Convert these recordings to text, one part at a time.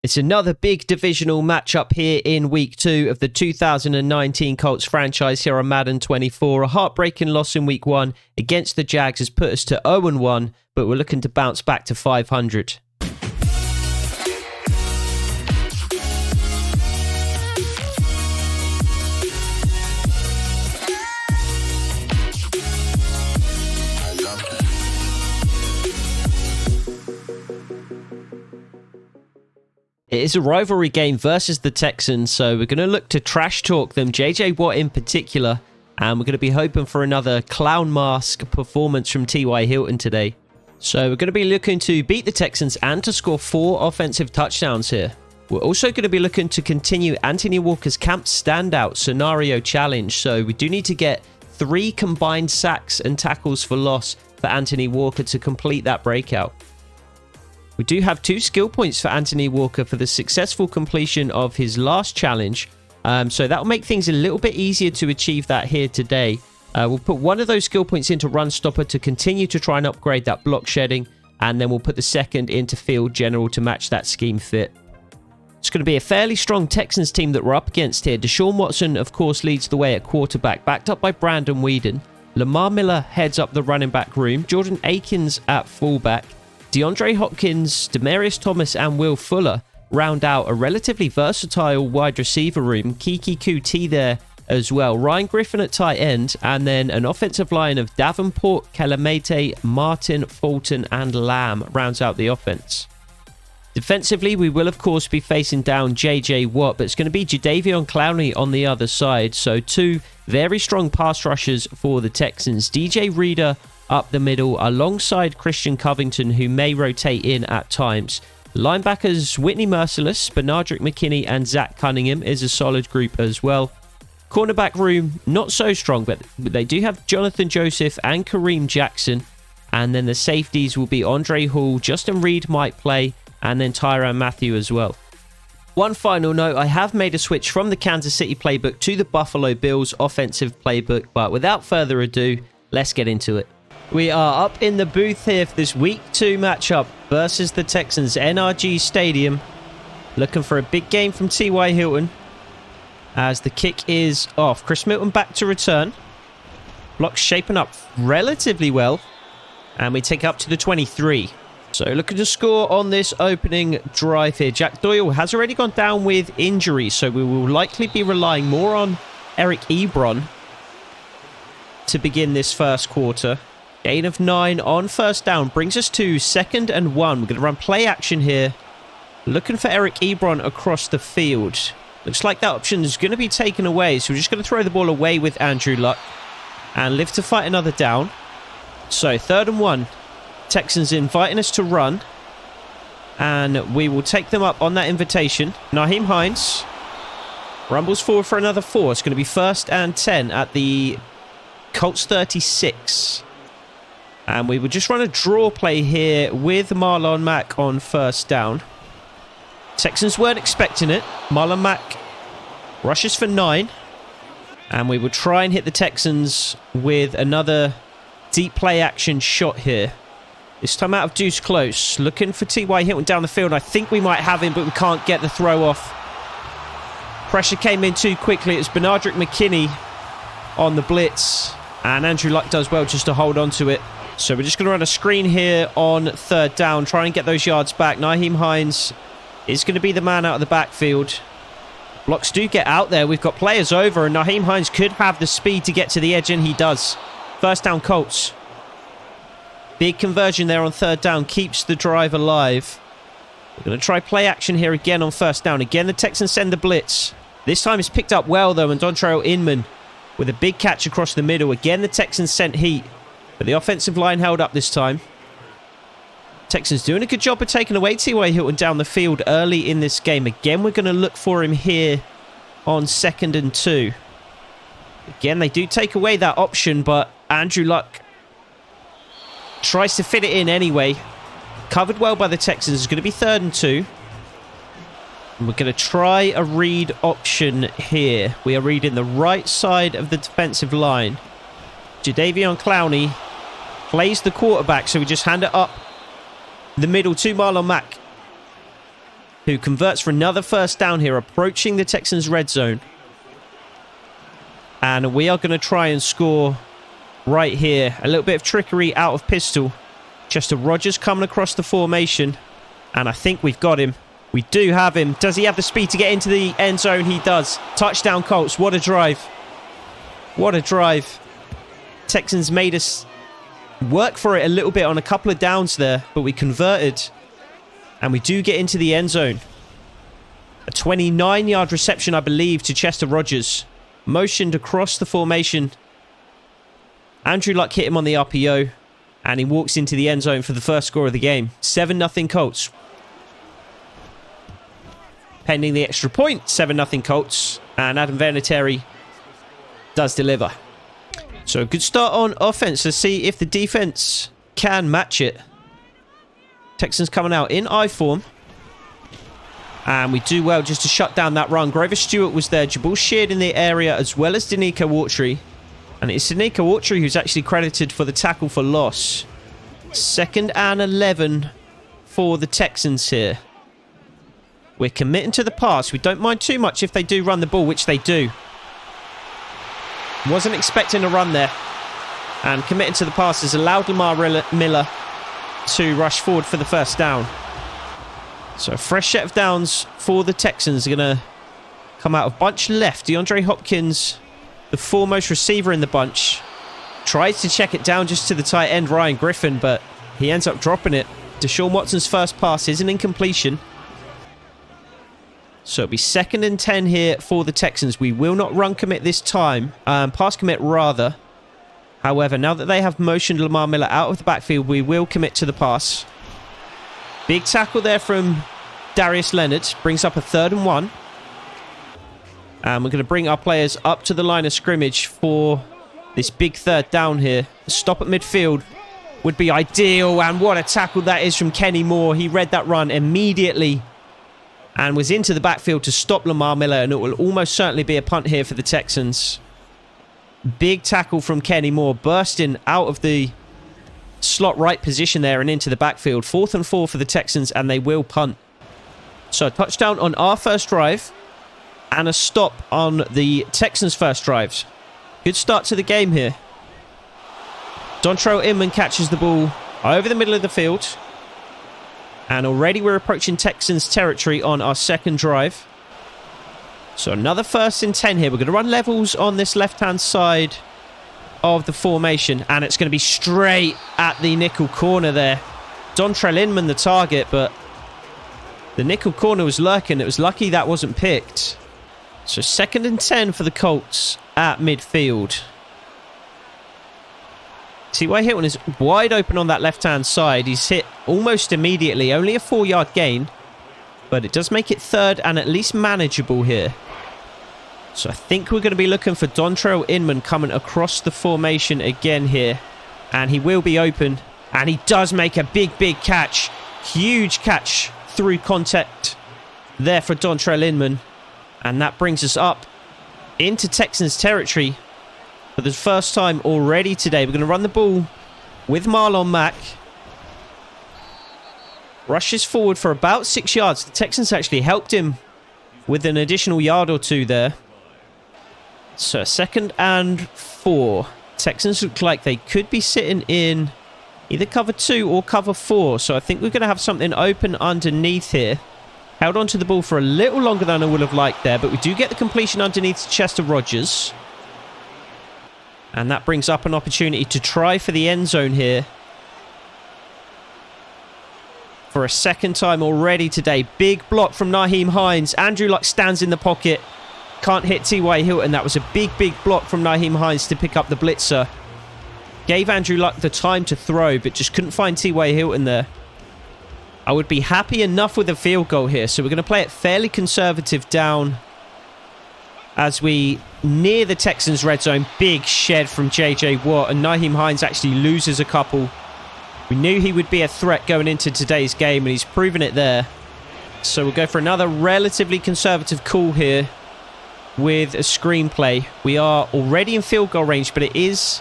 It's another big divisional matchup here in week 2 of the 2019 Colts franchise here on Madden 24. A heartbreaking loss in week 1 against the Jags has put us to 0-1, but we're looking to bounce back to 500. It is a rivalry game versus the Texans, so we're going to look to trash talk them, JJ Watt in particular, and we're going to be hoping for another clown mask performance from T.Y. Hilton today. So we're going to be looking to beat the Texans and to score 4 offensive touchdowns here. We're also going to be looking to continue Anthony Walker's camp standout scenario challenge, so we do need to get 3 combined sacks and tackles for loss for Anthony Walker to complete that breakout. We do have 2 skill points for Anthony Walker for the successful completion of his last challenge. So that will make things a little bit easier to achieve that here today. We'll put one of those skill points into run stopper to continue to try and upgrade that block shedding. And then we'll put the second into field general to match that scheme fit. It's going to be a fairly strong Texans team that we're up against here. Deshaun Watson, of course, leads the way at quarterback, backed up by Brandon Weeden. Lamar Miller heads up the running back room. Jordan Akins at fullback. DeAndre Hopkins, Demaryius Thomas and Will Fuller round out a relatively versatile wide receiver room. Kiki Kuti there as well. Ryan Griffin at tight end, and then an offensive line of Davenport, Calamete, Martin, Fulton and Lamb rounds out the offense. Defensively, we will of course be facing down JJ Watt, but it's going to be Jadeveon Clowney on the other side. So 2 very strong pass rushers for the Texans. DJ Reader up the middle alongside Christian Covington, who may rotate in at times. Linebackers Whitney Merciless, Benardrick McKinney and Zach Cunningham is a solid group as well. Cornerback room, not so strong, but they do have Jonathan Joseph and Kareem Jackson. And then the safeties will be Andre Hall, Justin Reed might play, and then Tyrann Mathieu as well. One final note, I have made a switch from the Kansas City playbook to the Buffalo Bills offensive playbook, but without further ado, let's get into it. We are up in the booth here for this Week 2 matchup versus the Texans, NRG Stadium. Looking for a big game from T.Y. Hilton as the kick is off. Chris Milton back to return. Block's shaping up relatively well. And we take up to the 23. So looking to score on this opening drive here. Jack Doyle has already gone down with injury, so we will likely be relying more on Eric Ebron to begin this first quarter. Gain of 9 on first down brings us to 2nd and 1. We're going to run play action here. Looking for Eric Ebron across the field. Looks like that option is going to be taken away. So we're just going to throw the ball away with Andrew Luck. And live to fight another down. So 3rd and 1. Texans inviting us to run. And we will take them up on that invitation. Nyheim Hines rumbles forward for another 4. It's going to be 1st and 10 at the Colts 36. And we will just run a draw play here with Marlon Mack on first down. Texans weren't expecting it. Marlon Mack rushes for 9. And we will try and hit the Texans with another deep play action shot here. This time out of deuce close. Looking for T.Y. Hilton down the field. I think we might have him, but we can't get the throw off. Pressure came in too quickly. It's Benardrick McKinney on the blitz. And Andrew Luck does well just to hold on to it. So we're just going to run a screen here on 3rd down. Try and get those yards back. Nyheim Hines is going to be the man out of the backfield. Blocks do get out there. We've got players over. And Nyheim Hines could have the speed to get to the edge. And he does. First down Colts. Big conversion there on 3rd down. Keeps the drive alive. We're going to try play action here again on 1st down. Again, the Texans send the blitz. This time it's picked up well, though. And Dontrell Inman with a big catch across the middle. Again, the Texans sent heat. But the offensive line held up this time. Texans doing a good job of taking away T.Y. Hilton down the field early in this game. Again, we're going to look for him here on 2nd and 2. Again, they do take away that option, but Andrew Luck tries to fit it in anyway. Covered well by the Texans. It's going to be 3rd and 2. And we're going to try a read option here. We are reading the right side of the defensive line. Jadeveon Clowney plays the quarterback, so we just hand it up the middle to Marlon Mack. who converts for another first down here, approaching the Texans' red zone. And we are going to try and score right here. A little bit of trickery out of pistol. Chester Rogers coming across the formation. And I think we've got him. We do have him. Does he have the speed to get into the end zone? He does. Touchdown, Colts. What a drive. What a drive. Texans made us work for it a little bit on a couple of downs there, but we converted. And we do get into the end zone. A 29-yard reception, I believe, to Chester Rogers. Motioned across the formation. Andrew Luck hit him on the RPO. And he walks into the end zone for the first score of the game. 7-0 Colts. Pending the extra point, 7-0 Colts. And Adam Vinatieri does deliver. So a good start on offense. Let's see if the defense can match it. Texans coming out in I form. And we do well just to shut down that run. Grover Stewart was there. Jabal Sheard in the area, as well as Danica Watry. And it's Danica Watry who's actually credited for the tackle for loss. 2nd and 11 for the Texans here. We're committing to the pass. We don't mind too much if they do run the ball, which they do. Wasn't expecting a run there. And committing to the pass has allowed Lamar Miller to rush forward for the first down. So a fresh set of downs for the Texans. Are going to come out of bunch left. DeAndre Hopkins, the foremost receiver in the bunch, tries to check it down just to the tight end, Ryan Griffin, but he ends up dropping it. Deshaun Watson's first pass is an incompletion. So it'll be 2nd and 10 here for the Texans. We will not run commit this time. Pass commit rather. However, now that they have motioned Lamar Miller out of the backfield, we will commit to the pass. Big tackle there from Darius Leonard. Brings up a 3rd and 1. And we're going to bring our players up to the line of scrimmage for this big 3rd down here. A stop at midfield would be ideal. And what a tackle that is from Kenny Moore. He read that run immediately and was into the backfield to stop Lamar Miller. And it will almost certainly be a punt here for the Texans. Big tackle from Kenny Moore, bursting out of the slot right position there and into the backfield. 4th and 4 for the Texans, and they will punt. So touchdown on our first drive and a stop on the Texans' first drives. Good start to the game here. Dontrell Inman catches the ball over the middle of the field. And already we're approaching Texans territory on our 2nd drive. So another 1st and 10 here. We're going to run levels on this left-hand side of the formation. And it's going to be straight at the nickel corner there. Dontrell Inman the target, but the nickel corner was lurking. It was lucky that wasn't picked. So 2nd and 10 for the Colts at midfield. T.Y. Hilton is wide open on that left-hand side. He's hit almost immediately. Only a 4-yard gain. But it does make it 3rd and at least manageable here. So I think we're going to be looking for Dontrell Inman coming across the formation again here. And he will be open. And he does make a big, big catch. Huge catch through contact there for Dontrell Inman. And that brings us up into Texans territory for the first time already today. We're going to run the ball with Marlon Mack. Rushes forward for about 6 yards. The Texans actually helped him with an additional yard or 2 there. So 2nd and 4. Texans look like they could be sitting in either cover 2 or cover 4. So I think we're going to have something open underneath here. Held onto the ball for a little longer than I would have liked there. But we do get the completion underneath Chester Rogers. And that brings up an opportunity to try for the end zone here. For a 2nd time already today. Big block from Nyheim Hines. Andrew Luck stands in the pocket. Can't hit T.Y. Hilton. That was a big, big block from Nyheim Hines to pick up the blitzer. Gave Andrew Luck the time to throw, but just couldn't find T.Y. Hilton there. I would be happy enough with a field goal here. So we're going to play it fairly conservative down as we near the Texans' red zone. Big shed from J.J. Watt. And Nyheim Hines actually loses a couple. We knew he would be a threat going into today's game, and he's proven it there. So we'll go for another relatively conservative call here with a screenplay. We are already in field goal range, but it is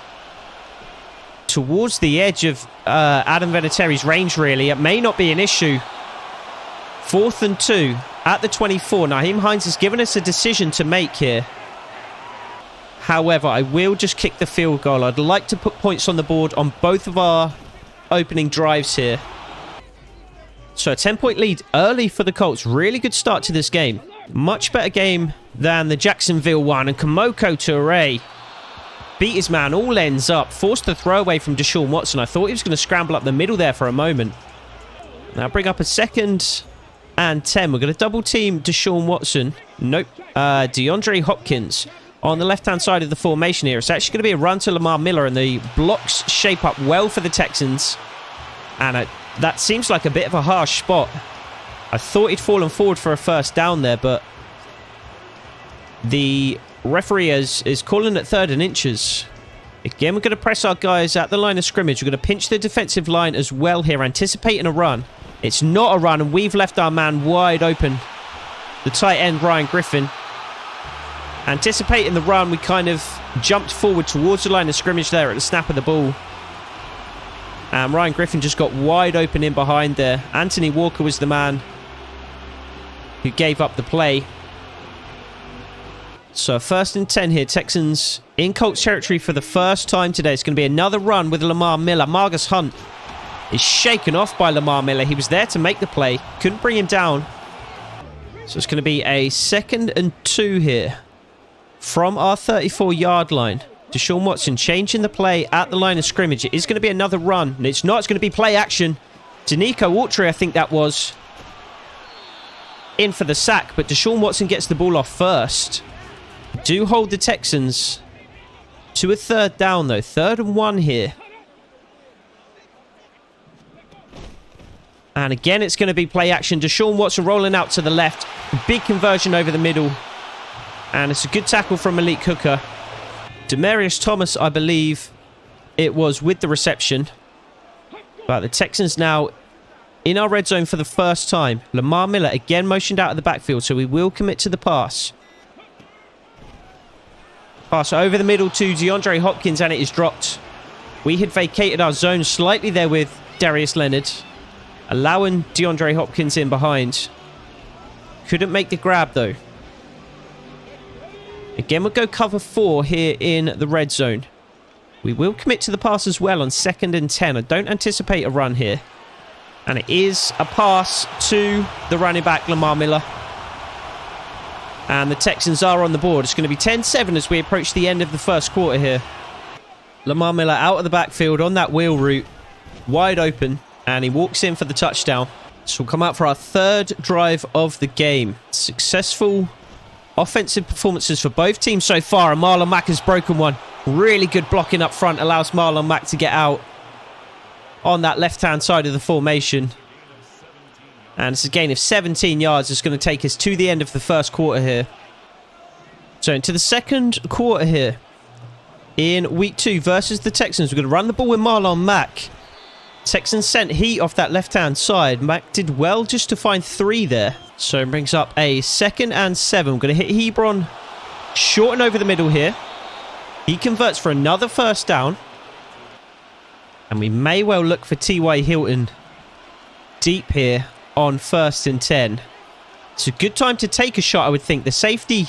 towards the edge of Adam Vinatieri's range, really. It may not be an issue 4th and 2 at the 24. Naheem Hines has given us a decision to make here. However, I will just kick the field goal. I'd like to put points on the board on both of our opening drives here. So a 10-point lead early for the Colts. Really good start to this game. Much better game than the Jacksonville one. And Kamoko Toure beat his man, all ends up. Forced the throwaway from Deshaun Watson. I thought he was going to scramble up the middle there for a moment. Now bring up a 2nd and 10. We're going to double team Deshaun Watson. Nope. DeAndre Hopkins on the left-hand side of the formation here. It's actually going to be a run to Lamar Miller, and the blocks shape up well for the Texans. And that seems like a bit of a harsh spot. I thought he'd fallen forward for a first down there, but the referee is calling it 3rd and inches. Again, we're going to press our guys at the line of scrimmage. We're going to pinch the defensive line as well here, anticipating a run. It's not a run, and we've left our man wide open. The tight end, Ryan Griffin. Anticipating the run, we kind of jumped forward towards the line of scrimmage there at the snap of the ball. And Ryan Griffin just got wide open in behind there. Anthony Walker was the man who gave up the play. So 1st and 10 here. Texans in Colts territory for the first time today. It's going to be another run with Lamar Miller. Margus Hunt is shaken off by Lamar Miller. He was there to make the play. Couldn't bring him down. So it's going to be a 2nd and 2 here from our 34-yard line. Deshaun Watson changing the play at the line of scrimmage. It is going to be another run. And it's not. It's going to be play action. Danico Autry, I think that was, in for the sack. But Deshaun Watson gets the ball off first. Do hold the Texans to a 3rd down, though. 3rd and 1 here. And again, it's going to be play action. Deshaun Watson rolling out to the left. Big conversion over the middle. And it's a good tackle from Malik Hooker. Demarius Thomas, I believe it was, with the reception. But the Texans now in our red zone for the first time. Lamar Miller again motioned out of the backfield, so we will commit to the pass. Pass over the middle to DeAndre Hopkins, and it is dropped. We had vacated our zone slightly there with Darius Leonard, allowing DeAndre Hopkins in behind. Couldn't make the grab, though. Again, we'll go cover 4 here in the red zone. We will commit to the pass as well on 2nd and 10. I don't anticipate a run here. And it is a pass to the running back, Lamar Miller. And the Texans are on the board. It's going to be 10-7 as we approach the end of the first quarter here. Lamar Miller out of the backfield on that wheel route. Wide open. And he walks in for the touchdown. So we'll come out for our 3rd drive of the game. Successful offensive performances for both teams so far. And Marlon Mack has broken one. Really good blocking up front. Allows Marlon Mack to get out on that left-hand side of the formation. And it's a gain of 17 yards. It's going to take us to the end of the first quarter here. So into the second quarter here in week 2 versus the Texans. We're going to run the ball with Marlon Mack. Texans sent heat off that left-hand side. Mack did well just to find 3 there. So it brings up a 2nd and 7. We're going to hit Hebron short and over the middle here. He converts for another first down. And we may well look for T.Y. Hilton deep here on 1st and 10. It's a good time to take a shot, I would think. The safety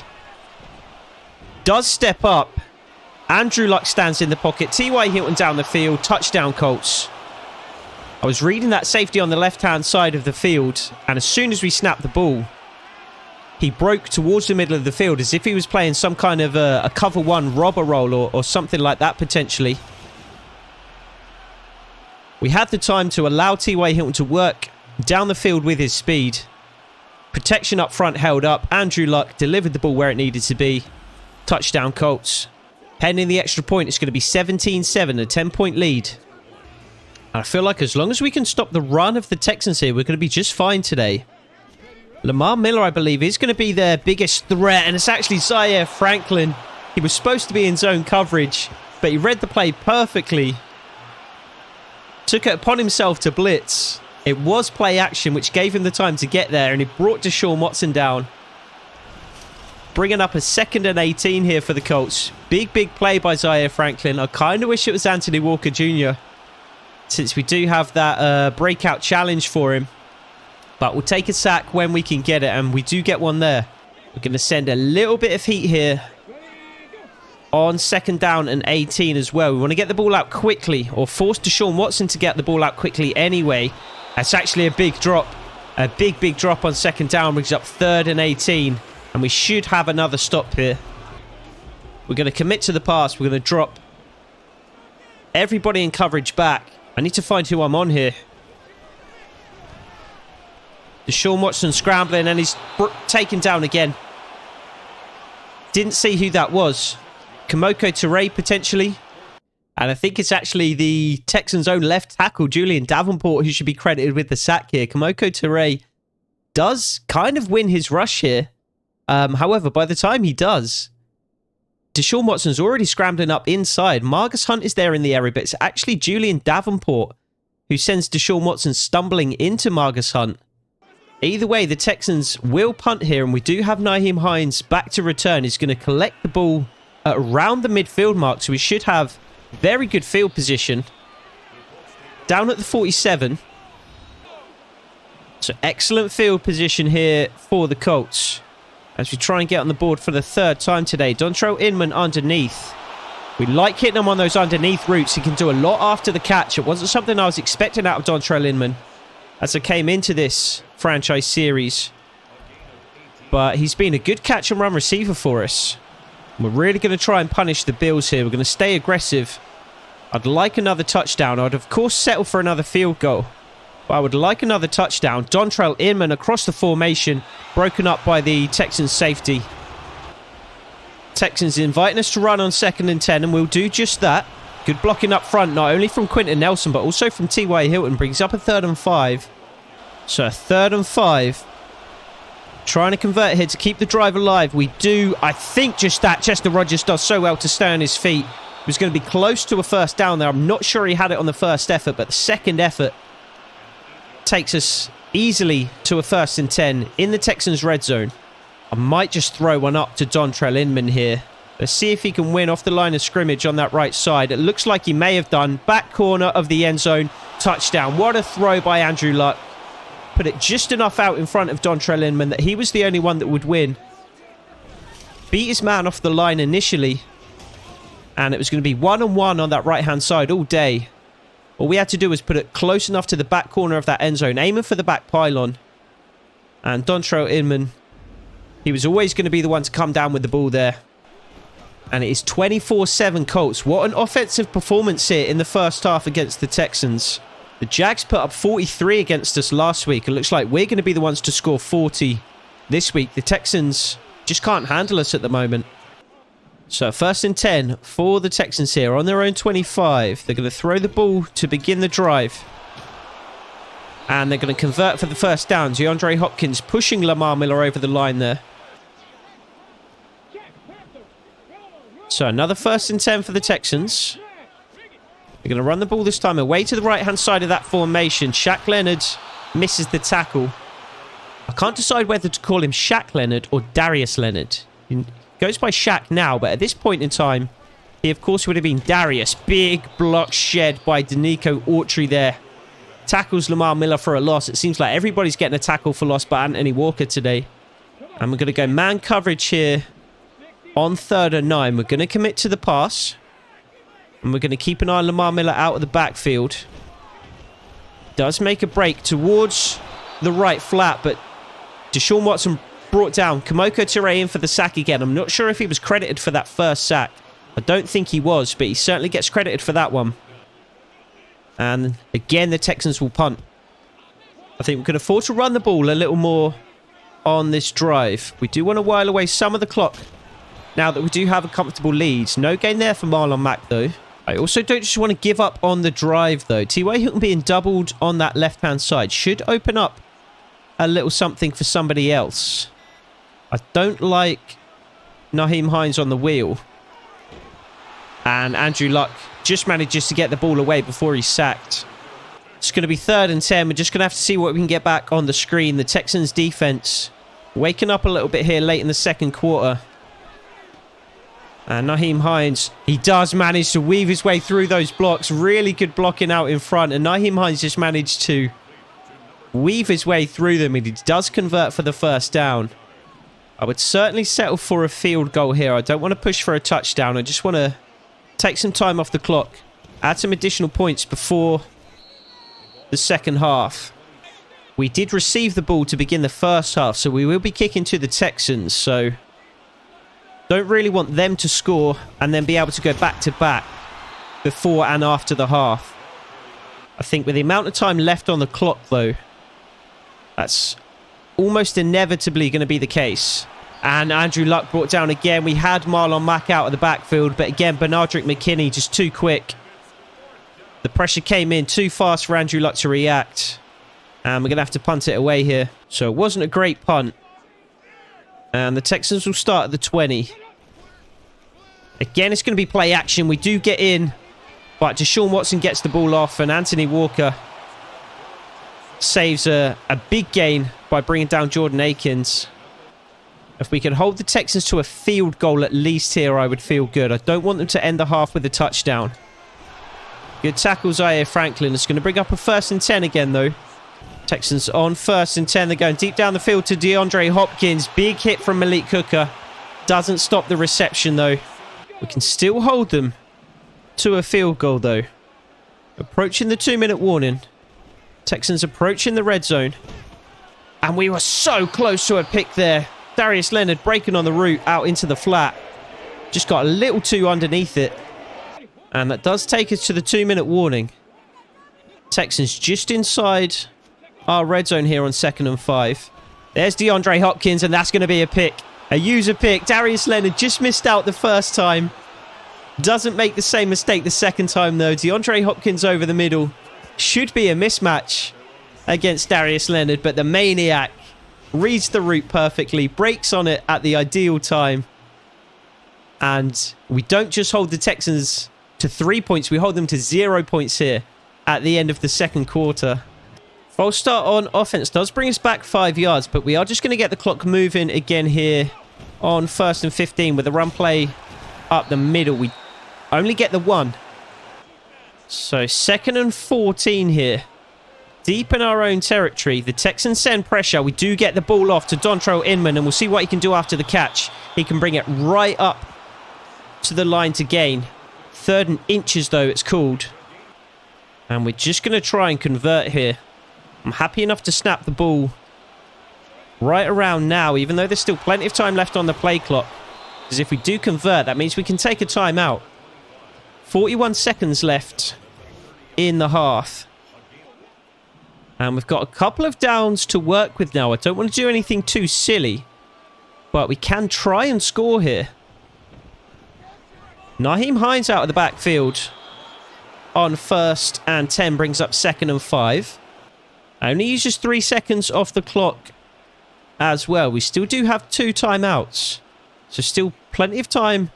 does step up. Andrew Luck stands in the pocket. T.Y. Hilton down the field. Touchdown, Colts. I was reading that safety on the left-hand side of the field, and as soon as we snapped the ball, he broke towards the middle of the field as if he was playing some kind of a cover 1 robber roll or something like that, potentially. We had the time to allow T.Y. Hilton to work down the field with his speed. Protection up front held up. Andrew Luck delivered the ball where it needed to be. Touchdown, Colts. Pending the extra point, it's going to be 17-7, a 10-point lead. I feel like as long as we can stop the run of the Texans here, we're going to be just fine today. Lamar Miller, I believe, is going to be their biggest threat. And it's actually Zaire Franklin. He was supposed to be in zone coverage, but he read the play perfectly. Took it upon himself to blitz. It was play action, which gave him the time to get there. And he brought Deshaun Watson down. Bringing up a 2nd and 18 here for the Colts. Big play by Zaire Franklin. I kind of wish it was Anthony Walker Jr., since we do have that breakout challenge for him. But we'll take a sack when we can get it, and we do get one there. We're going to send a little bit of heat here on 2nd down and 18 as well. We want to get the ball out quickly, or force Deshaun Watson to get the ball out quickly anyway. That's actually a big drop. A big drop on 2nd down, brings up 3rd and 18. And we should have another stop here. We're going to commit to the pass. We're going to drop everybody in coverage back. I need to find who I'm on here. Deshaun Watson scrambling, and he's taken down again. Didn't see who that was. Kamoko Toure, potentially. And I think it's actually the Texans' own left tackle, Julian Davenport, who should be credited with the sack here. Kamoko Toure does kind of win his rush here. However, by the time he does, Deshaun Watson's already scrambling up inside. Margus Hunt is there in the area, but it's actually Julian Davenport who sends Deshaun Watson stumbling into Margus Hunt. Either way, the Texans will punt here, and we do have Nyheim Hines back to return. He's going to collect the ball at around the midfield mark, so we should have very good field position. Down at the 47. So excellent field position here for the Colts as we try and get on the board for the 3rd time today. Dontrell Inman underneath. We like hitting him on those underneath routes. He can do a lot after the catch. It wasn't something I was expecting out of Dontrell Inman as I came into this franchise series. But he's been a good catch and run receiver for us. We're really going to try and punish the Bills here. We're going to stay aggressive. I'd like another touchdown. I'd, of course, settle for another field goal. But I would like another touchdown. Dontrell Inman across the formation. Broken up by the Texans safety. Texans inviting us to run on 2nd and 10, and we'll do just that. Good blocking up front, not only from Quentin Nelson, but also from T.Y. Hilton. Brings up a 3rd and 5. So a 3rd and 5. Trying to convert here to keep the drive alive. We do, I think, just that. Chester Rogers does so well to stay on his feet. He was going to be close to a 1st down there. I'm not sure he had it on the 1st effort, but the 2nd effort takes us easily to a 1st and 10 in the Texans' red zone. I might just throw one up to Dontrell Inman here. Let's see if he can win off the line of scrimmage on that right side. It looks like he may have done. Back corner of the end zone. Touchdown. What a throw by Andrew Luck. Put it just enough out in front of Dontrell Inman that he was the only one that would win. Beat his man off the line initially. And it was going to be 1-on-1 on that right-hand side all day. All we had to do was put it close enough to the back corner of that end zone, aiming for the back pylon. And Dontrell Inman, he was always going to be the one to come down with the ball there. And it is 24-7 Colts. What an offensive performance here in the 1st half against the Texans. The Jags put up 43 against us last week. It looks like we're going to be the ones to score 40 this week. The Texans just can't handle us at the moment. So 1st and 10 for the Texans here on their own 25. They're going to throw the ball to begin the drive. And they're going to convert for the 1st down. DeAndre Hopkins pushing Lamar Miller over the line there. So another 1st and 10 for the Texans. They're going to run the ball this time away to the right-hand side of that formation. Shaq Leonard misses the tackle. I can't decide whether to call him Shaq Leonard or Darius Leonard. He goes by Shaq now, but at this point in time, he of course would have been Darius. Big block shed by Danico Autry there. Tackles Lamar Miller for a loss. It seems like everybody's getting a tackle for loss by Anthony Walker today. And we're going to go man coverage here on 3rd and 9. We're going to commit to the pass. And we're going to keep an eye on Lamar Miller out of the backfield. Does make a break towards the right flat, but Deshaun Watson brought down. Kamoko Toure in for the sack again. I'm not sure if he was credited for that 1st sack. I don't think he was, but he certainly gets credited for that one. And again, the Texans will punt. I think we can afford to run the ball a little more on this drive. We do want to while away some of the clock now that we do have a comfortable lead. No gain there for Marlon Mack, though. I also don't just want to give up on the drive, though. T.Y. Hilton being doubled on that left-hand side should open up a little something for somebody else. I don't like Nyheim Hines on the wheel. And Andrew Luck just manages to get the ball away before he's sacked. It's going to be 3rd and 10. We're just going to have to see what we can get back on the screen. The Texans defense waking up a little bit here late in the 2nd quarter. And Nyheim Hines, he does manage to weave his way through those blocks. Really good blocking out in front. And Nyheim Hines just managed to weave his way through them, and he does convert for the first down. I would certainly settle for a field goal here. I don't want to push for a touchdown. I just want to take some time off the clock, add some additional points before the second half. We did receive the ball to begin the first half, so we will be kicking to the Texans. So don't really want them to score and then be able to go back to back before and after the half. I think with the amount of time left on the clock, though, that's almost inevitably going to be the case. And Andrew Luck brought down again. We had Marlon Mack out of the backfield, but again, Benardrick McKinney just too quick. The pressure came in too fast for Andrew Luck to react. And we're going to have to punt it away here. So it wasn't a great punt. And the Texans will start at the 20. Again, it's going to be play action. We do get in, but Deshaun Watson gets the ball off, and Anthony Walker saves a big gain by bringing down Jordan Akins. If we can hold the Texans to a field goal at least here, I would feel good. I don't want them to end the half with a touchdown. Good tackle, Zaire Franklin. It's going to bring up a 1st and 10 again, though. Texans on 1st and 10. They're going deep down the field to DeAndre Hopkins. Big hit from Malik Hooker. Doesn't stop the reception, though. We can still hold them to a field goal, though. Approaching the 2-minute warning. Texans approaching the red zone. And we were so close to a pick there. Darius Leonard breaking on the route out into the flat. Just got a little too underneath it. And that does take us to the 2-minute warning. Texans just inside our red zone here on 2nd and 5. There's DeAndre Hopkins, and that's going to be a pick. A user pick. Darius Leonard just missed out the first time. Doesn't make the same mistake the second time, though. DeAndre Hopkins over the middle. Should be a mismatch against Darius Leonard, but the maniac reads the route perfectly, breaks on it at the ideal time. And we don't just hold the Texans to 3 points, we hold them to 0 points here at the end of the second quarter. False start on offense does bring us back 5 yards, but we are just going to get the clock moving again here on 1st and 15 with a run play up the middle. We only get the 1. So 2nd and 14 here. Deep in our own territory. The Texans send pressure. We do get the ball off to Dontrell Inman, and we'll see what he can do after the catch. He can bring it right up to the line to gain. 3rd and inches, though, it's called. And we're just going to try and convert here. I'm happy enough to snap the ball right around now, even though there's still plenty of time left on the play clock. Because if we do convert, that means we can take a timeout. 41 seconds left in the half. And we've got a couple of downs to work with now. I don't want to do anything too silly, but we can try and score here. Nyheim Hines out of the backfield on 1st and 10 brings up 2nd and 5. Only uses 3 seconds off the clock as well. We still do have 2 timeouts, so still plenty of time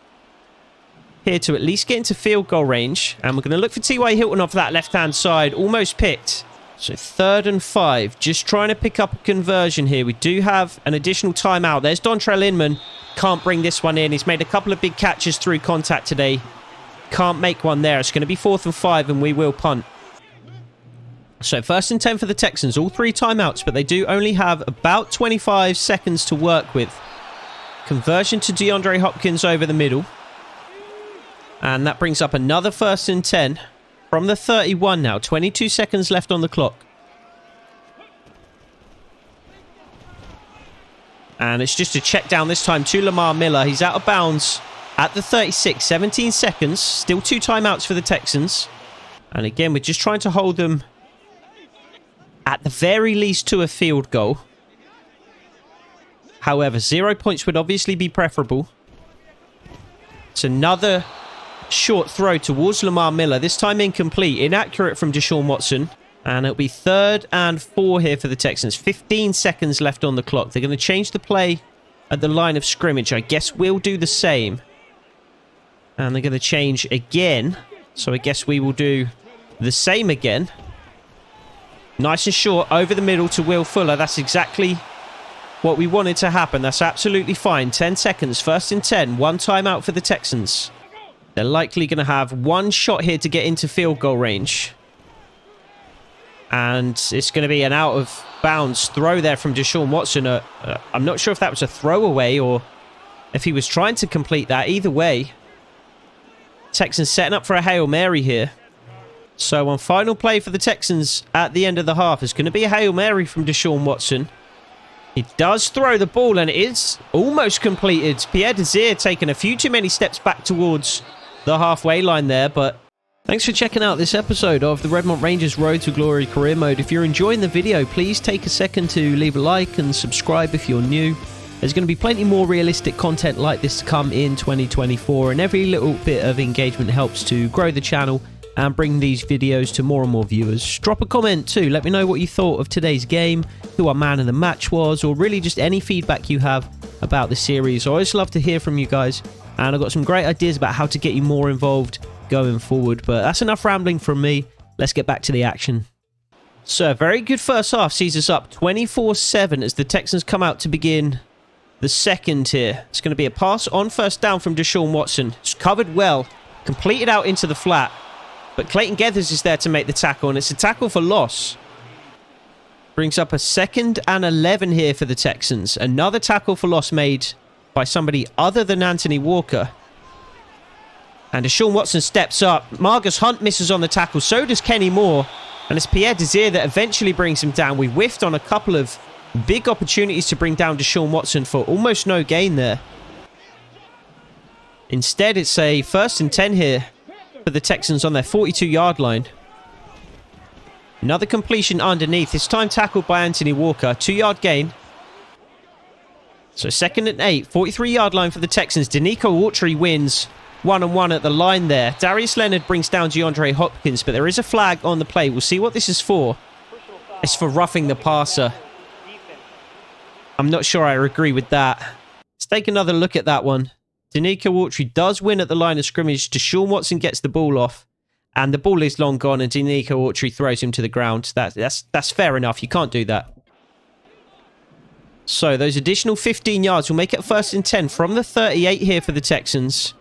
here to at least get into field goal range. And we're going to look for T.Y. Hilton off that left-hand side. Almost picked. So 3rd and 5. Just trying to pick up a conversion here. We do have an additional timeout. There's Dontrell Inman. Can't bring this one in. He's made a couple of big catches through contact today. Can't make one there. It's going to be 4th and 5, and we will punt. So 1st and 10 for the Texans. All 3 timeouts, but they do only have about 25 seconds to work with. Conversion to DeAndre Hopkins over the middle. And that brings up another 1st and 10 from the 31 now. 22 seconds left on the clock. And it's just a check down this time to Lamar Miller. He's out of bounds at the 36. 17 seconds. Still 2 timeouts for the Texans. And again, we're just trying to hold them at the very least to a field goal. However, 0 points would obviously be preferable. It's another short throw towards Lamar Miller. This time incomplete. Inaccurate from Deshaun Watson. And it'll be 3rd and 4 here for the Texans. 15 seconds left on the clock. They're going to change the play at the line of scrimmage. I guess we'll do the same. And they're going to change again. So I guess we will do the same again. Nice and short over the middle to Will Fuller. That's exactly what we wanted to happen. That's absolutely fine. 10 seconds. 1st and 10. 1 timeout for the Texans. They're likely going to have 1 shot here to get into field goal range. And it's going to be an out of bounds throw there from Deshaun Watson. I'm not sure if that was a throwaway or if he was trying to complete that. Either way, Texans setting up for a Hail Mary here. So on final play for the Texans at the end of the half, it's going to be a Hail Mary from Deshaun Watson. He does throw the ball, and it is almost completed. Pierre Desir taking a few too many steps back towards the halfway line there, but thanks for checking out this episode of the Redmont Rangers Road to Glory Career Mode. If you're enjoying the video, please take a second to leave a like and subscribe if you're new. There's going to be plenty more realistic content like this to come in 2024, and every little bit of engagement helps to grow the channel and bring these videos to more and more viewers. Drop a comment too. Let me know what you thought of today's game, who our man of the match was, or really just any feedback you have about the series. I always love to hear from you guys, and I've got some great ideas about how to get you more involved going forward. But that's enough rambling from me. Let's get back to the action. So a very good first half sees us up 24-7 as the Texans come out to begin the second here. It's going to be a pass on first down from Deshaun Watson. It's covered well, completed out into the flat. But Clayton Geathers is there to make the tackle, and it's a tackle for loss. Brings up a 2nd and 11 here for the Texans. Another tackle for loss made by somebody other than Anthony Walker. And Deshaun Watson steps up. Margus Hunt misses on the tackle. So does Kenny Moore. And it's Pierre Desir that eventually brings him down. We whiffed on a couple of big opportunities to bring down Deshaun Watson for almost no gain there. Instead, it's a 1st and 10 here for the Texans on their 42-yard line. Another completion underneath. This time tackled by Anthony Walker. 2-yard gain. So 2nd and 8. 43-yard line for the Texans. Danico Autry wins 1-on-1 at the line there. Darius Leonard brings down DeAndre Hopkins, but there is a flag on the play. We'll see what this is for. It's for roughing the passer. I'm not sure I agree with that. Let's take another look at that one. Danico Autry does win at the line of scrimmage. Deshaun Watson gets the ball off, and the ball is long gone, and Danico Autry throws him to the ground. That's fair enough. You can't do that. So those additional 15 yards will make it 1st and 10 from the 38 here for the Texans.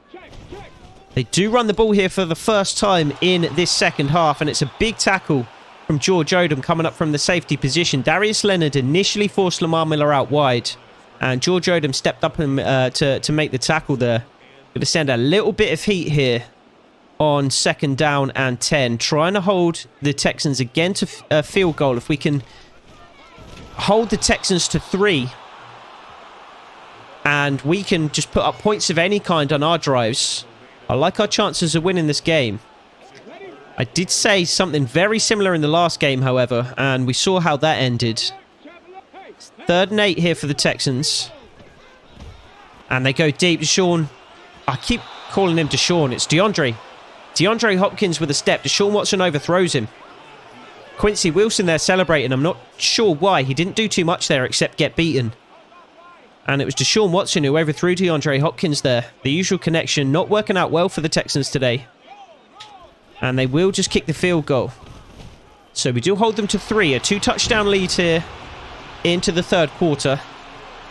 They do run the ball here for the first time in this second half, and it's a big tackle from George Odom coming up from the safety position. Darius Leonard initially forced Lamar Miller out wide, and George Odom stepped up to make the tackle there. Going to send a little bit of heat here on 2nd down and 10. Trying to hold the Texans again to a field goal. If we can hold the Texans to 3, and we can just put up points of any kind on our drives, I like our chances of winning this game. I did say something very similar in the last game, however, and we saw how that ended. 3rd and 8 here for the Texans. And they go deep. Deshaun. I keep calling him Deshaun. It's DeAndre. DeAndre Hopkins with a step. Deshaun Watson overthrows him. Quincy Wilson there celebrating. I'm not sure why. He didn't do too much there except get beaten. And it was Deshaun Watson who overthrew DeAndre Hopkins there. The usual connection not working out well for the Texans today. And they will just kick the field goal. So we do hold them to 3. A 2-touchdown lead here into the 3rd quarter.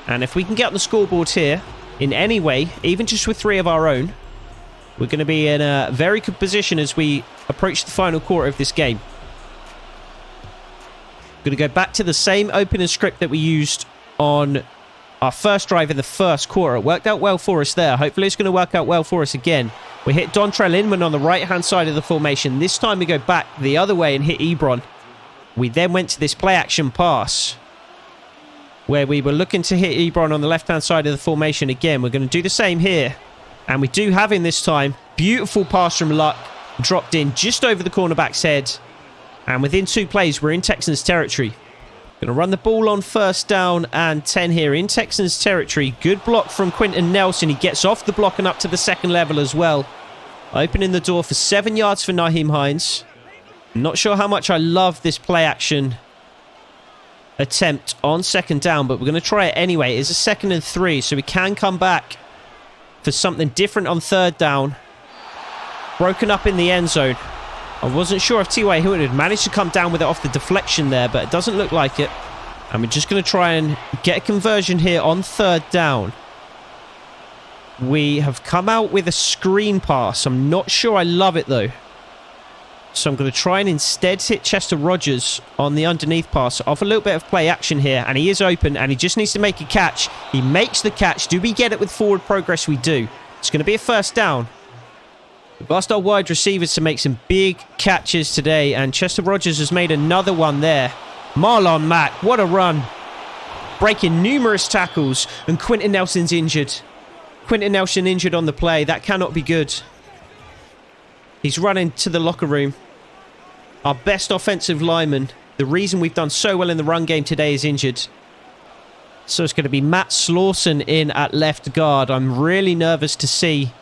And if we can get on the scoreboard here in any way, even just with 3 of our own, we're going to be in a very good position as we approach the final quarter of this game. Going to go back to the same opening script that we used on our first drive in the first quarter. It worked out well for us there. Hopefully it's going to work out well for us again. We hit Dontrell Inman on the right-hand side of the formation. This time we go back the other way and hit Ebron. We then went to this play-action pass, where we were looking to hit Ebron on the left-hand side of the formation again. We're going to do the same here. And we do have him this time. Beautiful pass from Luck. Dropped in just over the cornerback's head. And within 2 plays, we're in Texans territory. Going to run the ball on 1st down and 10 here in Texans territory. Good block from Quentin Nelson. He gets off the block and up to the 2nd level as well. Opening the door for 7 yards for Nyheim Hines. I'm not sure how much I love this play-action attempt on 2nd down, but we're going to try it anyway. It's a 2nd and 3, so we can come back for something different on 3rd down. Broken up in the end zone. I wasn't sure if T.Y. Hilton had managed to come down with it off the deflection there, but it doesn't look like it. And we're just going to try and get a conversion here on 3rd down. We have come out with a screen pass. I'm not sure I love it, though. So I'm going to try and instead hit Chester Rogers on the underneath pass. Off a little bit of play action here. And he is open and he just needs to make a catch. He makes the catch. Do we get it with forward progress? We do. It's going to be a first down. We've asked our wide receivers to make some big catches today. And Chester Rogers has made another one there. Marlon Mack, what a run. Breaking numerous tackles. And Quentin Nelson's injured. Quentin Nelson injured on the play. That cannot be good. He's running to the locker room. Our best offensive lineman, the reason we've done so well in the run game today, is injured. So it's going to be Matt Slauson in at left guard. I'm really nervous to see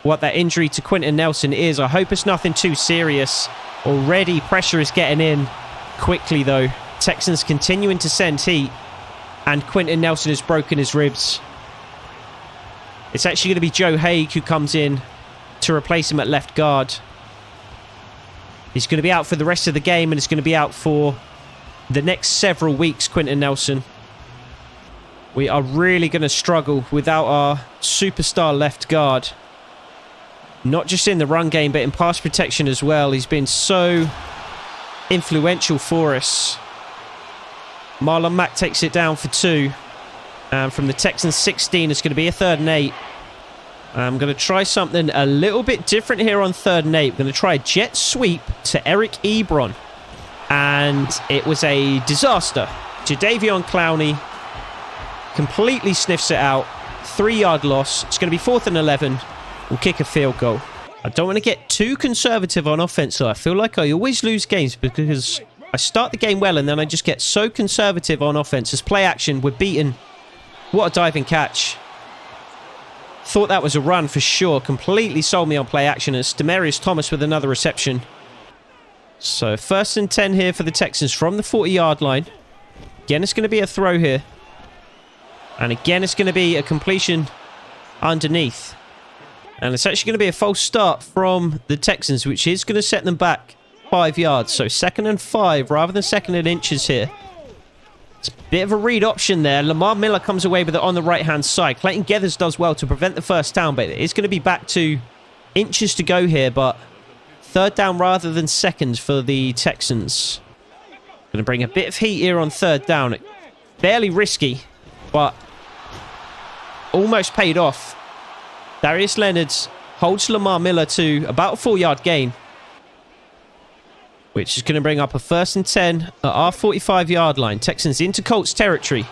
what that injury to Quentin Nelson is. I hope it's nothing too serious. Already pressure is getting in quickly though. Texans continuing to send heat. And Quentin Nelson has broken his ribs. It's actually going to be Joe Haig who comes in to replace him at left guard. He's going to be out for the rest of the game and it's going to be out for the next several weeks, Quentin Nelson. We are really going to struggle without our superstar left guard. Not just in the run game, but in pass protection as well. He's been so influential for us. Marlon Mack takes it down for 2. And from the Texans 16, it's going to be a 3rd and 8. I'm going to try something a little bit different here on 3rd and 8. I'm going to try a jet sweep to Eric Ebron. And it was a disaster. Jadeveon Clowney completely sniffs it out. 3-yard loss. It's going to be 4th and 11. We'll kick a field goal. I don't want to get too conservative on offense, though. I feel like I always lose games because I start the game well and then I just get so conservative on offense. As play action, we're beaten. What a diving catch. Thought that was a run for sure. Completely sold me on play action. It's Demarius Thomas with another reception. So 1st and 10 here for the Texans from the 40-yard line. Again, it's going to be a throw here. And again, it's going to be a completion underneath. And it's actually going to be a false start from the Texans, which is going to set them back 5 yards. So 2nd and 5 rather than 2nd and inches here. It's a bit of a read option there. Lamar Miller comes away with it on the right-hand side. Clayton Geathers does well to prevent the first down, but it's going to be back to inches to go here, but 3rd down rather than 2nd for the Texans. Going to bring a bit of heat here on 3rd down. Fairly risky, but almost paid off. Darius Leonard holds Lamar Miller to about a 4-yard gain, which is going to bring up a 1st and 10 at our 45-yard line. Texans into Colts territory.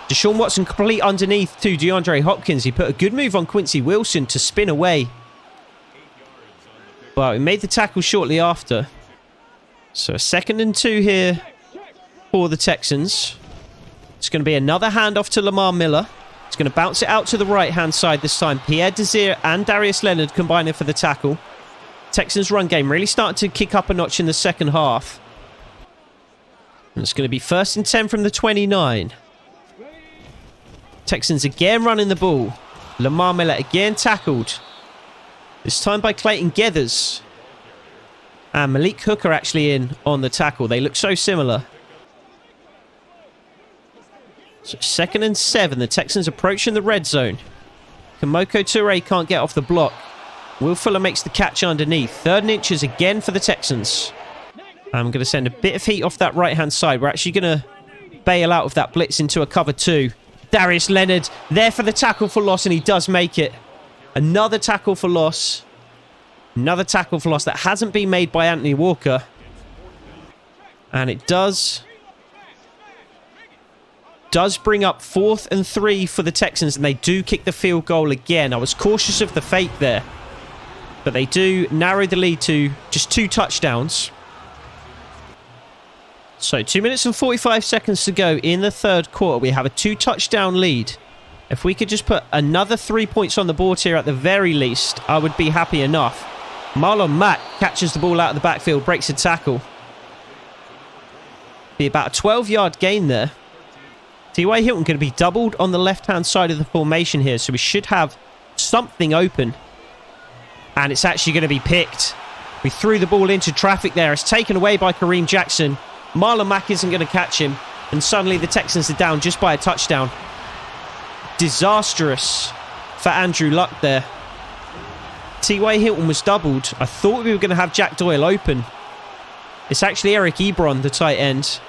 Deshaun Watson complete underneath to DeAndre Hopkins. He put a good move on Quincy Wilson to spin away. But he made the tackle shortly after. So 2nd and 2 here for the Texans. It's going to be another handoff to Lamar Miller. It's going to bounce it out to the right-hand side this time. Pierre Desir and Darius Leonard combining for the tackle. Texans run game really starting to kick up a notch in the second half. And it's going to be 1st and 10 from the 29. Texans again running the ball. Lamar Miller again tackled. This time by Clayton Geathers. And Malik Hooker actually in on the tackle. They look so similar. So 2nd and 7. The Texans approaching the red zone. Kamoko Toure can't get off the block. Will Fuller makes the catch underneath. 3rd and inches again for the Texans. I'm going to send a bit of heat off that right-hand side. We're actually going to bail out of that blitz into a cover 2. Darius Leonard there for the tackle for loss, and he does make it. Another tackle for loss. Another tackle for loss that hasn't been made by Anthony Walker. And it does bring up 4th and 3 for the Texans, and they do kick the field goal again. I was cautious of the fake there, but they do narrow the lead to just 2 touchdowns. So 2 minutes and 45 seconds to go in the 3rd quarter. We have a 2-touchdown lead. If we could just put another 3 points on the board here at the very least, I would be happy enough. Marlon Mack catches the ball out of the backfield, breaks a tackle. Be about a 12-yard gain there. T.Y. Hilton going to be doubled on the left-hand side of the formation here, so we should have something open. And it's actually going to be picked. We threw the ball into traffic there. It's taken away by Kareem Jackson. Marlon Mack isn't going to catch him. And suddenly the Texans are down just by a touchdown. Disastrous for Andrew Luck there. T.Y. Hilton was doubled. I thought we were going to have Jack Doyle open It's actually Eric Ebron, the tight end.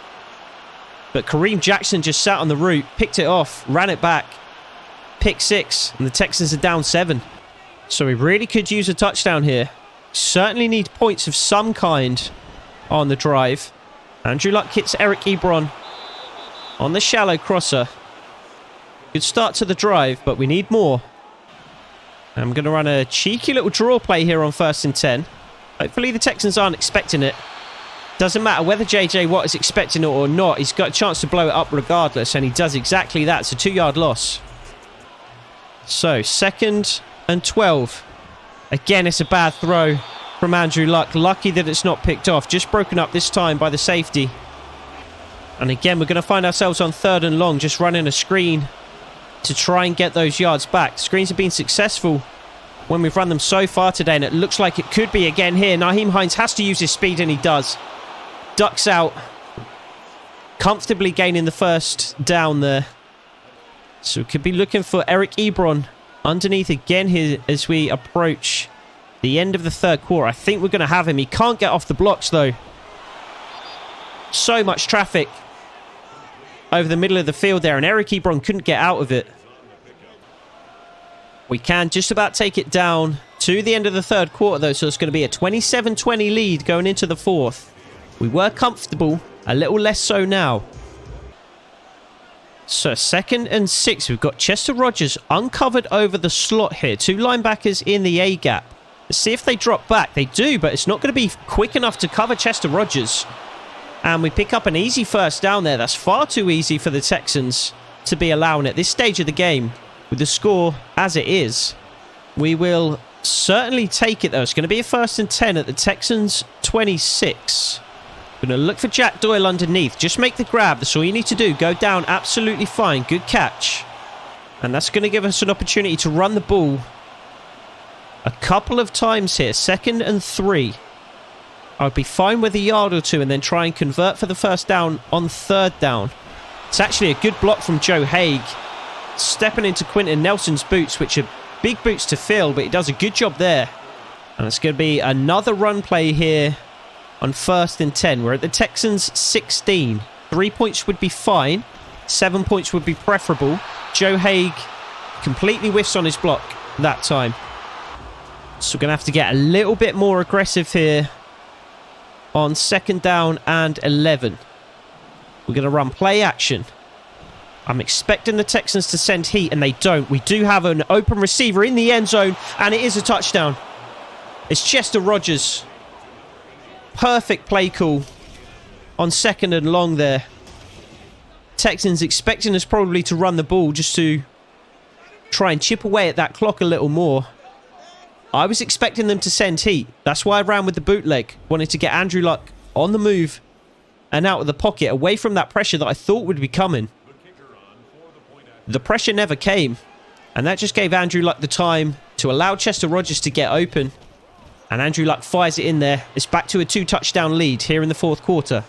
But Kareem Jackson just sat on the route, picked it off, ran it back. Pick 6, and the Texans are down 7. So we really could use a touchdown here. Certainly need points of some kind on the drive. Andrew Luck hits Eric Ebron on the shallow crosser. Good start to the drive, but we need more. I'm going to run a cheeky little draw play here on 1st and 10. Hopefully the Texans aren't expecting it. Doesn't matter whether JJ Watt is expecting it or not. He's got a chance to blow it up regardless, and he does exactly that. It's a 2-yard loss. So, 2nd and 12. Again, it's a bad throw from Andrew Luck. Lucky that it's not picked off. Just broken up this time by the safety. And again, we're going to find ourselves on 3rd and long, just running a screen to try and get those yards back. Screens have been successful when we've run them so far today, and it looks like it could be again here. Nyheim Hines has to use his speed, and he does. Ducks out. Comfortably gaining the 1st down there. So we could be looking for Eric Ebron underneath again here as we approach the end of the 3rd quarter. I think we're going to have him. He can't get off the blocks, though. So much traffic over the middle of the field there, and Eric Ebron couldn't get out of it. We can just about take it down to the end of the 3rd quarter, though, so it's going to be a 27-20 lead going into the 4th. We were comfortable, a little less so now. So 2nd and 6, we've got Chester Rogers uncovered over the slot here. 2 linebackers in the A-gap. Let's see if they drop back. They do, but it's not going to be quick enough to cover Chester Rogers. And we pick up an easy 1st down there. That's far too easy for the Texans to be allowing at this stage of the game. With the score as it is, we will certainly take it, though. It's going to be a 1st and 10 at the Texans' 26. Going to look for Jack Doyle underneath. Just make the grab. That's all you need to do. Go down absolutely fine. Good catch. And that's going to give us an opportunity to run the ball a couple of times here. 2nd and 3. I'd be fine with a yard or 2 and then try and convert for the 1st down on 3rd down. It's actually a good block from Joe Haig. Stepping into Quentin Nelson's boots, which are big boots to fill, but he does a good job there. And it's going to be another run play here on 1st and 10. We're at the Texans' 16. 3 points would be fine. 7 points would be preferable. Joe Haig completely whiffs on his block that time. So we're going to have to get a little bit more aggressive here on 2nd down and 11. We're going to run play action. I'm expecting the Texans to send heat, and they don't. We do have an open receiver in the end zone, and it is a touchdown. It's Chester Rogers. Perfect play call on 2nd and long there. Texans expecting us probably to run the ball just to try and chip away at that clock a little more. I was expecting them to send heat. That's why I ran with the bootleg. Wanted to get Andrew Luck on the move and out of the pocket, away from that pressure that I thought would be coming. The pressure never came, and that just gave Andrew Luck the time to allow Chester Rogers to get open. And Andrew Luck fires it in there. It's back to a 2-touchdown lead here in the 4th quarter.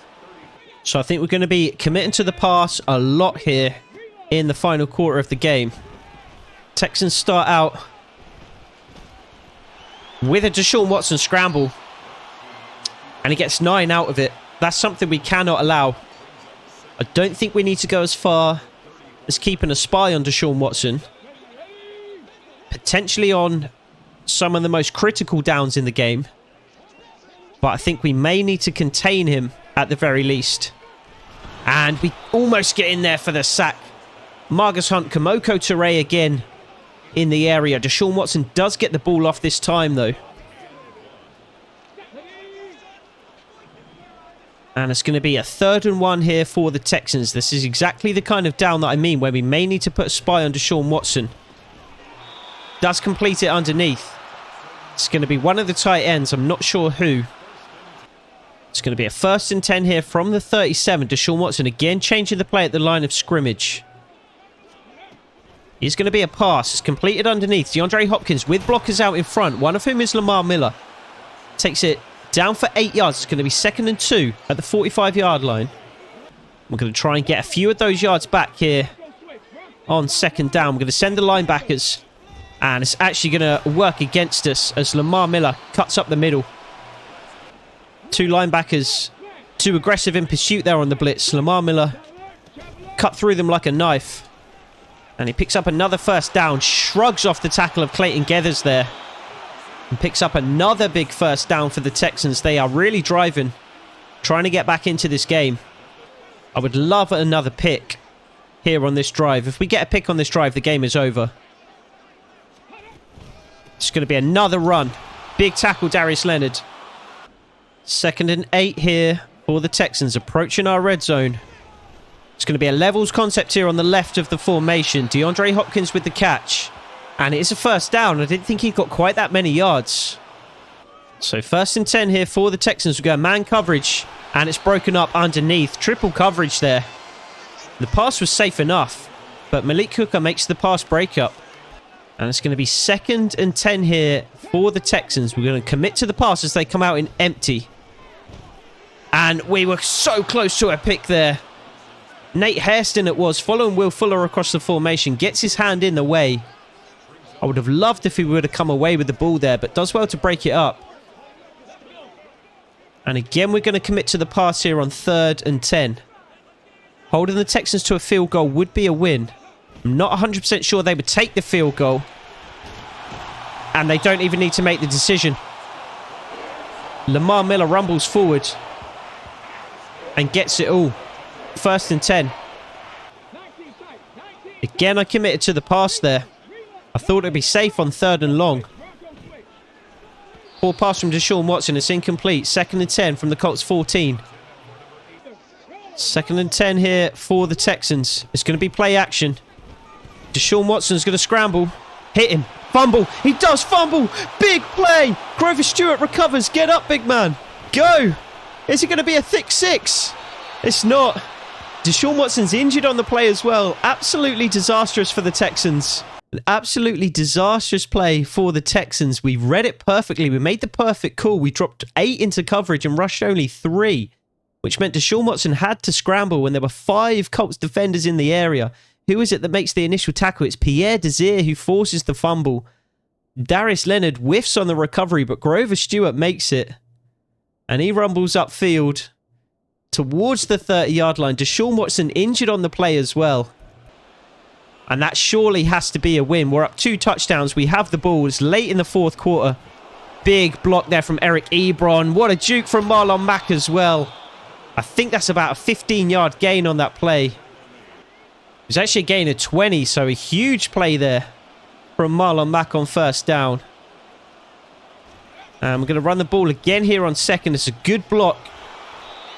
So I think we're going to be committing to the pass a lot here in the final quarter of the game. Texans start out with a Deshaun Watson scramble, and he gets 9 out of it. That's something we cannot allow. I don't think we need to go as far as keeping a spy on Deshaun Watson. Potentially on some of the most critical downs in the game. But I think we may need to contain him at the very least. And we almost get in there for the sack. Margus Hunt, Kamoko Toure again in the area. Deshaun Watson does get the ball off this time, though. And it's going to be a 3rd and 1 here for the Texans. This is exactly the kind of down that I mean, where we may need to put a spy on Deshaun Watson. Does complete it underneath. It's going to be one of the tight ends. I'm not sure who. It's going to be a 1st and 10 here from the 37. Deshaun Watson again changing the play at the line of scrimmage. It's going to be a pass. It's completed underneath. DeAndre Hopkins with blockers out in front, one of whom is Lamar Miller. Takes it down for 8 yards. It's going to be 2nd and 2 at the 45-yard line. We're going to try and get a few of those yards back here on 2nd down. We're going to send the linebackers, and it's actually going to work against us as Lamar Miller cuts up the middle. 2 linebackers Too aggressive in pursuit there on the blitz. Lamar Miller cut through them like a knife. And he picks up another first down. Shrugs off the tackle of Clayton Geathers there. And picks up another big first down for the Texans. They are really driving. Trying to get back into this game. I would love another pick here on this drive. If we get a pick on this drive, the game is over. It's going to be another run. Big tackle, Darius Leonard. 2nd and 8 here for the Texans, approaching our red zone. It's going to be a levels concept here on the left of the formation. DeAndre Hopkins with the catch. And it is a first down. I didn't think he got quite that many yards. So 1st and 10 here for the Texans. We go man coverage. And it's broken up underneath. Triple coverage there. The pass was safe enough. But Malik Hooker makes the pass breakup. And it's going to be 2nd and 10 here for the Texans. We're going to commit to the pass as they come out in empty. And we were so close to a pick there. Nate Hairston it was, following Will Fuller across the formation. Gets his hand in the way. I would have loved if he would have come away with the ball there, but does well to break it up. And again, we're going to commit to the pass here on 3rd and 10. Holding the Texans to a field goal would be a win. I'm not 100% sure they would take the field goal. And they don't even need to make the decision. Lamar Miller rumbles forward. And gets it all. 1st and 10. Again, I committed to the pass there. I thought it'd be safe on 3rd and long. Ball pass from Deshaun Watson. It's incomplete. 2nd and 10 from the Colts 14. 2nd and 10 here for the Texans. It's going to be play action. Deshaun Watson's going to scramble. Hit him. Fumble. He does fumble. Big play. Grover Stewart recovers. Get up, big man. Go. Is it going to be a thick 6? It's not. Deshaun Watson's injured on the play as well. Absolutely disastrous for the Texans. An absolutely disastrous play for the Texans. We read it perfectly. We made the perfect call. We dropped 8 into coverage and rushed only 3, which meant Deshaun Watson had to scramble when there were 5 Colts defenders in the area. Who is it that makes the initial tackle? It's Pierre Desir who forces the fumble. Darius Leonard whiffs on the recovery, but Grover Stewart makes it. And he rumbles upfield towards the 30-yard line. Deshaun Watson injured on the play as well. And that surely has to be a win. We're up 2 touchdowns. We have the ball. It's late in the 4th quarter. Big block there from Eric Ebron. What a juke from Marlon Mack as well. I think that's about a 15-yard gain on that play. It was actually a gain of 20, so a huge play there from Marlon Mack on 1st down. And we're going to run the ball again here on 2nd. It's a good block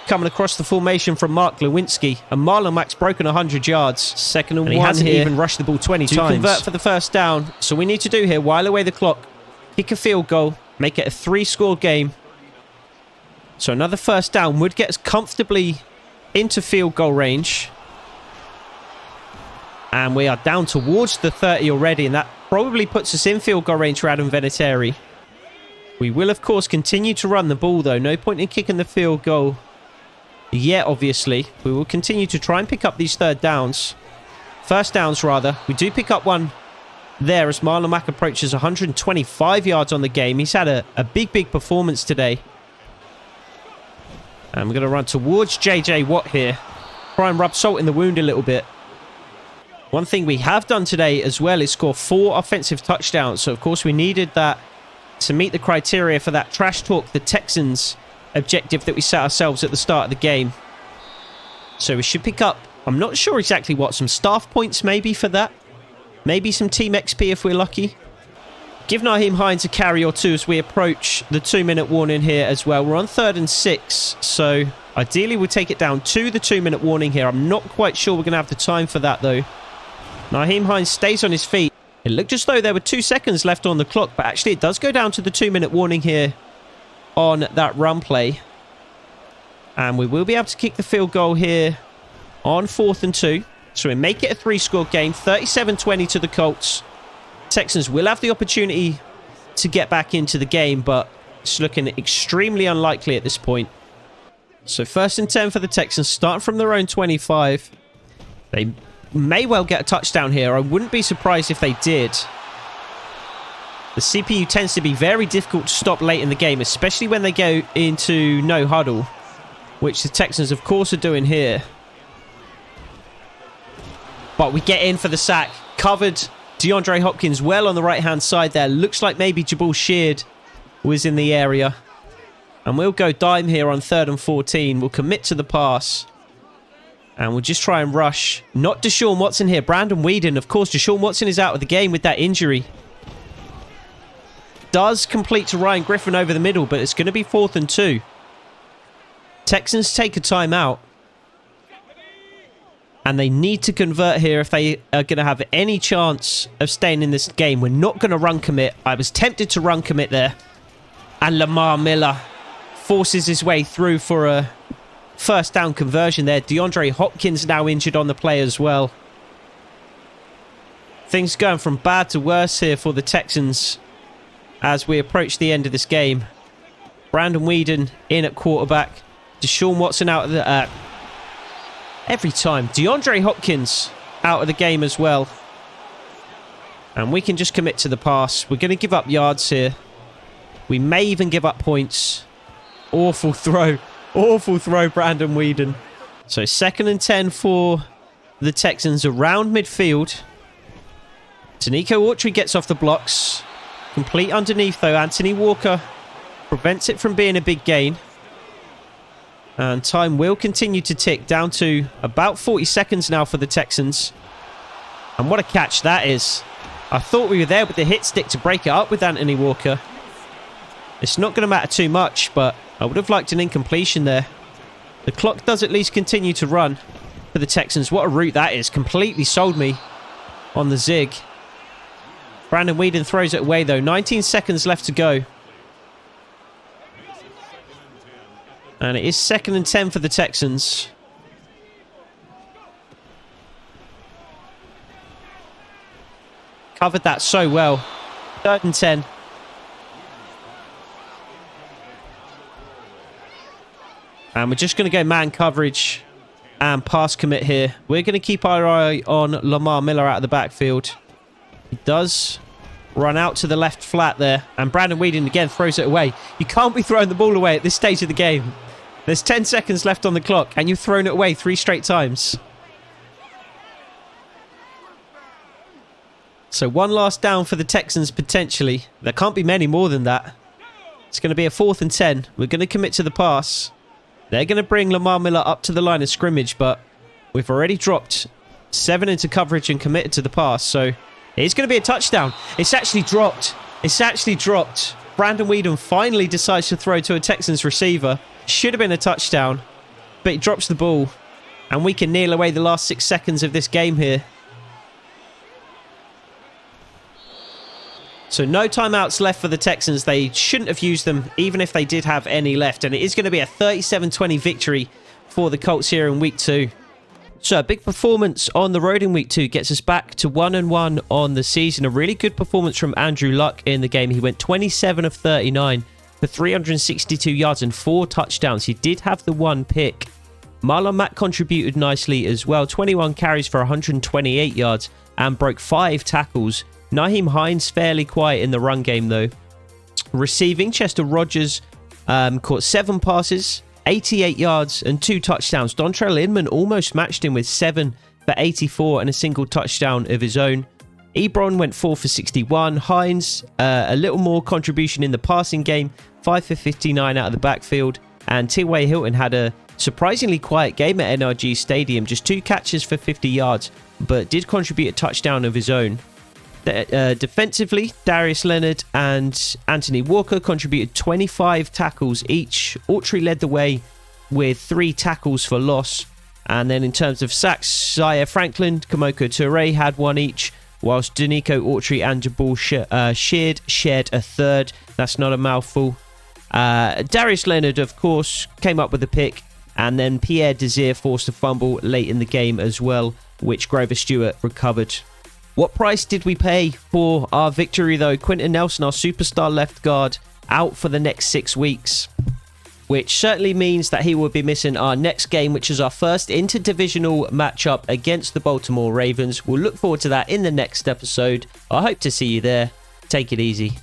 coming across the formation from Mark Lewinsky. And Marlon Mack's broken 100 yards. 2nd and 1 he hasn't even rushed the ball 20 times. To convert for the 1st down. So we need to do here, while away the clock, kick a field goal, make it a 3-score game. So another 1st down would get us comfortably into field goal range. And we are down towards the 30 already, and that probably puts us in field goal range for Adam Vinatieri. We will, of course, continue to run the ball, though. No point in kicking the field goal yet, obviously. We will continue to try and pick up these 3rd downs. 1st downs, rather. We do pick up one there as Marlon Mack approaches 125 yards on the game. He's had a big performance today. And we're going to run towards J.J. Watt here. Try and rub salt in the wound a little bit. One thing we have done today as well is score 4 offensive touchdowns. So, of course, we needed that to meet the criteria for that trash talk the Texans objective that we set ourselves at the start of the game. So we should pick up, I'm not sure exactly what, some staff points maybe for that. Maybe some team XP if we're lucky. Give Nyheim Hines a carry or 2 as we approach the 2-minute warning here as well. We're on 3rd and 6, so ideally we'll take it down to the 2-minute warning here. I'm not quite sure we're going to have the time for that though. Nyheim Hines stays on his feet. It looked as though there were 2 seconds left on the clock, but actually it does go down to the 2-minute warning here on that run play. And we will be able to kick the field goal here on 4th and 2. So we make it a 3-score game, 37-20 to the Colts. Texans will have the opportunity to get back into the game, but it's looking extremely unlikely at this point. So 1st and 10 for the Texans, starting from their own 25. They may well get a touchdown here. I wouldn't be surprised if they did. The CPU tends to be very difficult to stop late in the game, especially when they go into no huddle. which the Texans, of course, are doing here. But we get in for the sack. Covered DeAndre Hopkins well on the right-hand side there. Looks like maybe Jabal Sheard was in the area. And we'll go dime here on 3rd and 14. We'll commit to the pass. And we'll just try and rush. Not Deshaun Watson here. Brandon Weeden. Of course, Deshaun Watson is out of the game with that injury. Does complete to Ryan Griffin over the middle, but it's going to be 4th and 2. Texans take a timeout. And they need to convert here if they are going to have any chance of staying in this game. We're not going to run commit. I was tempted to run commit there. And Lamar Miller forces his way through for a first down conversion there. DeAndre Hopkins now injured on the play as well. Things going from bad to worse here for the Texans as we approach the end of this game. Brandon Weeden in at quarterback. Deshaun Watson out of the... every time. DeAndre Hopkins out of the game as well. And we can just commit to the pass. We're going to give up yards here. We may even give up points. Awful throw. Awful throw, Brandon Weeden. So 2nd and 10 for the Texans around midfield. Danico Autry gets off the blocks. Complete underneath though. Anthony Walker prevents it from being a big gain. And time will continue to tick down to about 40 seconds now for the Texans. And what a catch that is. I thought we were there with the hit stick to break it up with Anthony Walker. It's not going to matter too much, but I would have liked an incompletion there. The clock does at least continue to run for the Texans. What a route that is. Completely sold me on the zig. Brandon Weeden throws it away though. 19 seconds left to go. And it is 2nd and 10 for the Texans. Covered that so well. 3rd and 10. And we're just going to go man coverage and pass commit here. We're going to keep our eye on Lamar Miller out of the backfield. He does run out to the left flat there. And Brandon Weeden again throws it away. You can't be throwing the ball away at this stage of the game. There's 10 seconds left on the clock and you've thrown it away 3 straight times. So 1 last down for the Texans potentially. There can't be many more than that. It's going to be a 4th and 10. We're going to commit to the pass. They're going to bring Lamar Miller up to the line of scrimmage, but we've already dropped 7 into coverage and committed to the pass. So it's going to be a touchdown. It's actually dropped. It's actually dropped. Brandon Weeden finally decides to throw to a Texans receiver. Should have been a touchdown, but he drops the ball. And we can kneel away the last 6 seconds of this game here. So no timeouts left for the Texans. They shouldn't have used them, even if they did have any left. And it is going to be a 37-20 victory for the Colts here in Week 2. So a big performance on the road in Week 2 gets us back to 1-1 on the season. A really good performance from Andrew Luck in the game. He went 27 of 39 for 362 yards and 4 touchdowns. He did have the 1 pick. Marlon Mack contributed nicely as well. 21 carries for 128 yards and broke 5 tackles. Nyheim Hines fairly quiet in the run game though. Receiving, Chester Rogers caught 7 passes, 88 yards and 2 touchdowns. Dontrell Inman almost matched him with 7 for 84 and a single touchdown of his own. Ebron went 4 for 61. Hines, a little more contribution in the passing game, 5 for 59 out of the backfield. And T.Y. Hilton had a surprisingly quiet game at NRG Stadium, just 2 catches for 50 yards, but did contribute a touchdown of his own. Defensively, Darius Leonard and Anthony Walker contributed 25 tackles each. Autry led the way with 3 tackles for loss. And then in terms of sacks, Zaire Franklin, Kamoko Toure had 1 each, whilst Danico Autry and Jabal Sheard shared a 3rd. That's not a mouthful. Darius Leonard, of course, came up with a pick, and then Pierre Desir forced a fumble late in the game as well, which Grover Stewart recovered. What price did we pay for our victory though? Quentin Nelson, our superstar left guard, out for the next 6 weeks, which certainly means that he will be missing our next game, which is our first interdivisional matchup against the Baltimore Ravens. We'll look forward to that in the next episode. I hope to see you there. Take it easy.